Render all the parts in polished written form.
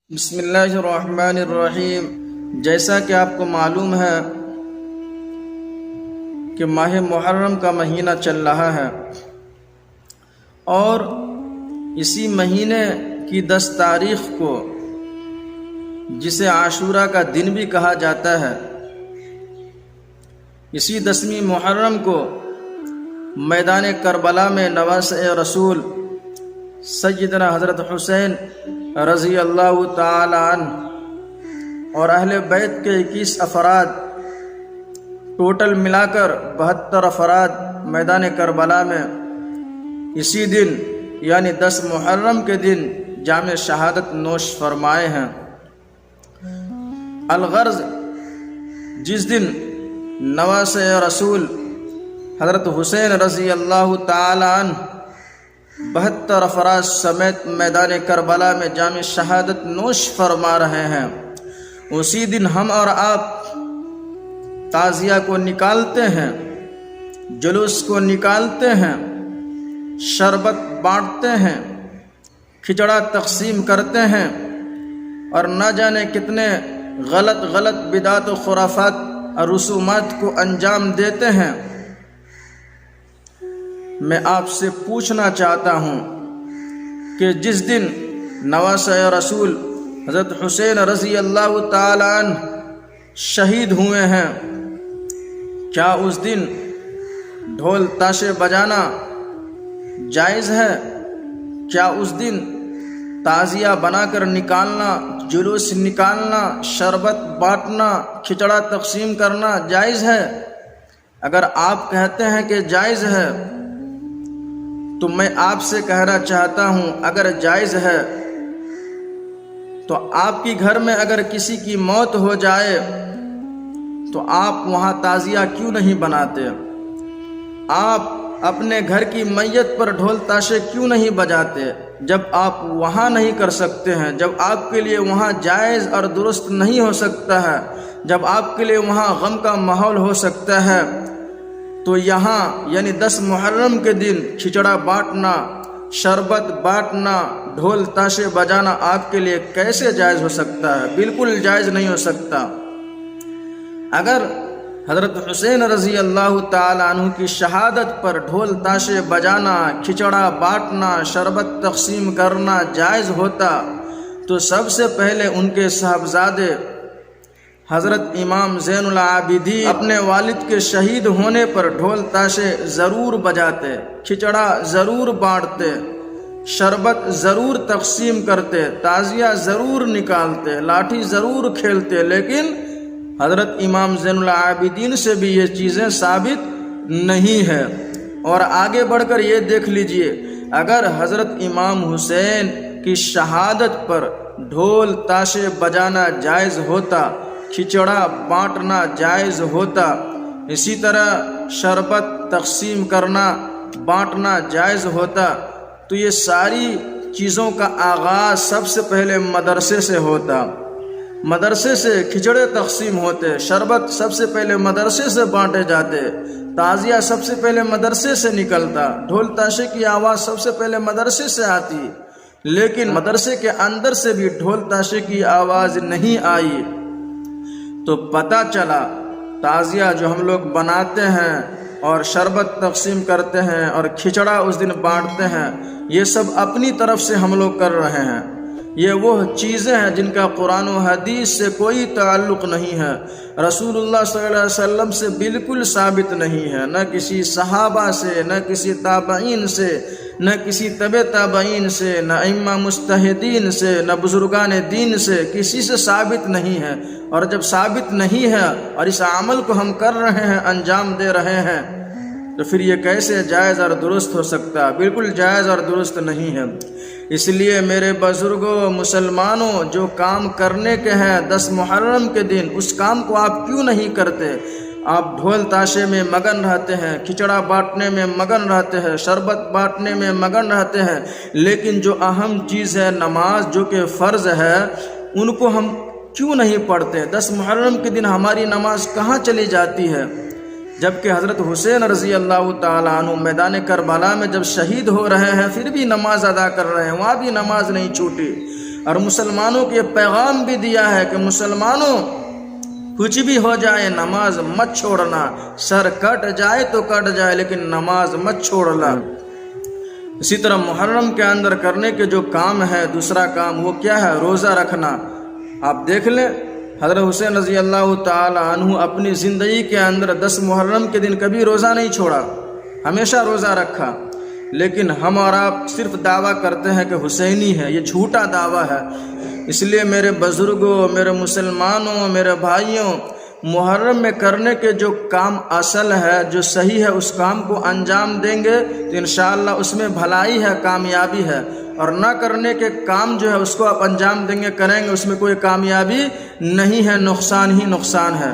بسم اللہ الرحمن الرحیم۔ جیسا کہ آپ کو معلوم ہے کہ ماہ محرم کا مہینہ چل رہا ہے اور اسی مہینے کی 10 تاریخ کو، جسے عاشورہ کا دن بھی کہا جاتا ہے، اسی 10ویں محرم کو میدان کربلا میں نواسۂ رسول سیدنا حضرت حسین رضی اللہ تعالی عنہ اور اہل بیت کے 21 افراد، ٹوٹل ملا کر 72 افراد میدان کربلا میں اسی دن یعنی 10 محرم کے دن جام شہادت نوش فرمائے ہیں۔ الغرض، جس دن نواسۂ رسول حضرت حسین رضی اللہ تعالی عنہ 72 افراد سمیت میدان کربلا میں جام شہادت نوش فرما رہے ہیں، اسی دن ہم اور آپ تعزیہ کو نکالتے ہیں، جلوس کو نکالتے ہیں، شربت بانٹتے ہیں، کھچڑا تقسیم کرتے ہیں اور نہ جانے کتنے غلط بدعت و خرافات اور رسومات کو انجام دیتے ہیں۔ میں آپ سے پوچھنا چاہتا ہوں کہ جس دن نواسۂ رسول حضرت حسین رضی اللہ تعالی عنہ شہید ہوئے ہیں، کیا اس دن ڈھول تاشے بجانا جائز ہے؟ کیا اس دن تعزیہ بنا کر نکالنا، جلوس نکالنا، شربت بانٹنا، کھچڑا تقسیم کرنا جائز ہے؟ اگر آپ کہتے ہیں کہ جائز ہے تو میں آپ سے کہنا چاہتا ہوں، اگر جائز ہے تو آپ کی گھر میں اگر کسی کی موت ہو جائے تو آپ وہاں تعزیہ کیوں نہیں بناتے؟ آپ اپنے گھر کی میت پر ڈھول تاشے کیوں نہیں بجاتے؟ جب آپ وہاں نہیں کر سکتے ہیں، جب آپ کے لیے وہاں جائز اور درست نہیں ہو سکتا ہے، جب آپ کے لیے وہاں غم کا ماحول ہو سکتا ہے، تو یہاں یعنی 10 محرم کے دن کھچڑا بانٹنا، شربت بانٹنا، ڈھول تاشے بجانا آپ کے لیے کیسے جائز ہو سکتا ہے؟ بالکل جائز نہیں ہو سکتا۔ اگر حضرت حسین رضی اللہ تعالی عنہ کی شہادت پر ڈھول تاشے بجانا، کھچڑا بانٹنا، شربت تقسیم کرنا جائز ہوتا تو سب سے پہلے ان کے صاحبزادے حضرت امام زین العابدین اپنے والد کے شہید ہونے پر ڈھول تاشے ضرور بجاتے، کھچڑا ضرور بانٹتے، شربت ضرور تقسیم کرتے، تعزیہ ضرور نکالتے، لاٹھی ضرور کھیلتے، لیکن حضرت امام زین العابدین سے بھی یہ چیزیں ثابت نہیں ہے۔ اور آگے بڑھ کر یہ دیکھ لیجئے، اگر حضرت امام حسین کی شہادت پر ڈھول تاشے بجانا جائز ہوتا، کھچڑا بانٹنا جائز ہوتا، اسی طرح شربت تقسیم کرنا بانٹنا جائز ہوتا، تو یہ ساری چیزوں کا آغاز سب سے پہلے مدرسے سے ہوتا، مدرسے سے کھچڑے تقسیم ہوتے، شربت سب سے پہلے مدرسے سے بانٹے جاتے، تعزیہ سب سے پہلے مدرسے سے نکلتا، ڈھول تاشے کی آواز سب سے پہلے مدرسے سے آتی، لیکن مدرسے کے اندر سے بھی ڈھول تاشے کی آواز نہیں آئی، تو پتہ چلا تعزیہ جو ہم لوگ بناتے ہیں اور شربت تقسیم کرتے ہیں اور کھچڑا اس دن بانٹتے ہیں، یہ سب اپنی طرف سے ہم لوگ کر رہے ہیں۔ یہ وہ چیزیں ہیں جن کا قرآن و حدیث سے کوئی تعلق نہیں ہے، رسول اللہ صلی اللہ علیہ وسلم سے بالکل ثابت نہیں ہے، نہ کسی صحابہ سے، نہ کسی تابعین سے، نہ کسی تبع تابعین سے، نہ ائمہ مجتہدین سے، نہ بزرگان دین سے، کسی سے ثابت نہیں ہے۔ اور جب ثابت نہیں ہے اور اس عمل کو ہم کر رہے ہیں، انجام دے رہے ہیں، تو پھر یہ کیسے جائز اور درست ہو سکتا ہے؟ بالکل جائز اور درست نہیں ہے۔ اس لیے میرے بزرگوں، مسلمانوں، جو کام کرنے کے ہیں 10 محرم کے دن، اس کام کو آپ کیوں نہیں کرتے؟ آپ ڈھول تاشے میں مگن رہتے ہیں، کھچڑا بانٹنے میں مگن رہتے ہیں، شربت بانٹنے میں مگن رہتے ہیں، لیکن جو اہم چیز ہے نماز، جو کہ فرض ہے، ان کو ہم کیوں نہیں پڑھتے؟ 10 محرم کے دن ہماری نماز کہاں چلی جاتی ہے؟ جبکہ حضرت حسین رضی اللہ تعالیٰ عنہ میدان کربلا میں جب شہید ہو رہے ہیں پھر بھی نماز ادا کر رہے ہیں، وہاں بھی نماز نہیں چھوٹی۔ اور مسلمانوں کو یہ پیغام بھی دیا ہے کہ مسلمانوں کچھ بھی ہو جائے نماز مت چھوڑنا، سر کٹ جائے تو کٹ جائے لیکن نماز مت چھوڑنا۔ اسی طرح محرم کے اندر کرنے کے جو کام ہے، دوسرا کام وہ کیا ہے؟ روزہ رکھنا۔ آپ دیکھ لیں حضرت حسین رضی اللہ تعالی عنہ اپنی زندگی کے اندر 10 محرم کے دن کبھی روزہ نہیں چھوڑا، ہمیشہ روزہ رکھا۔ لیکن ہم اور آپ صرف دعویٰ کرتے ہیں کہ حسینی ہے، یہ جھوٹا دعویٰ ہے۔ اس لیے میرے بزرگوں، میرے مسلمانوں، میرے بھائیوں، محرم میں کرنے کے جو کام اصل ہے، جو صحیح ہے، اس کام کو انجام دیں گے تو انشاءاللہ اس میں بھلائی ہے، کامیابی ہے، اور نہ کرنے کے کام جو ہے اس کو آپ انجام دیں گے، کریں گے، اس میں کوئی کامیابی نہیں ہے، نقصان ہی نقصان ہے۔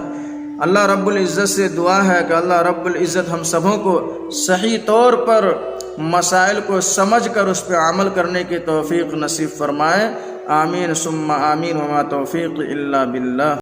اللہ رب العزت سے دعا ہے کہ اللہ رب العزت ہم سبوں کو صحیح طور پر مسائل کو سمجھ کر اس پہ عمل کرنے کی توفیق نصیب فرمائے۔ آمین ثم آمین، وما توفیق الا باللہ۔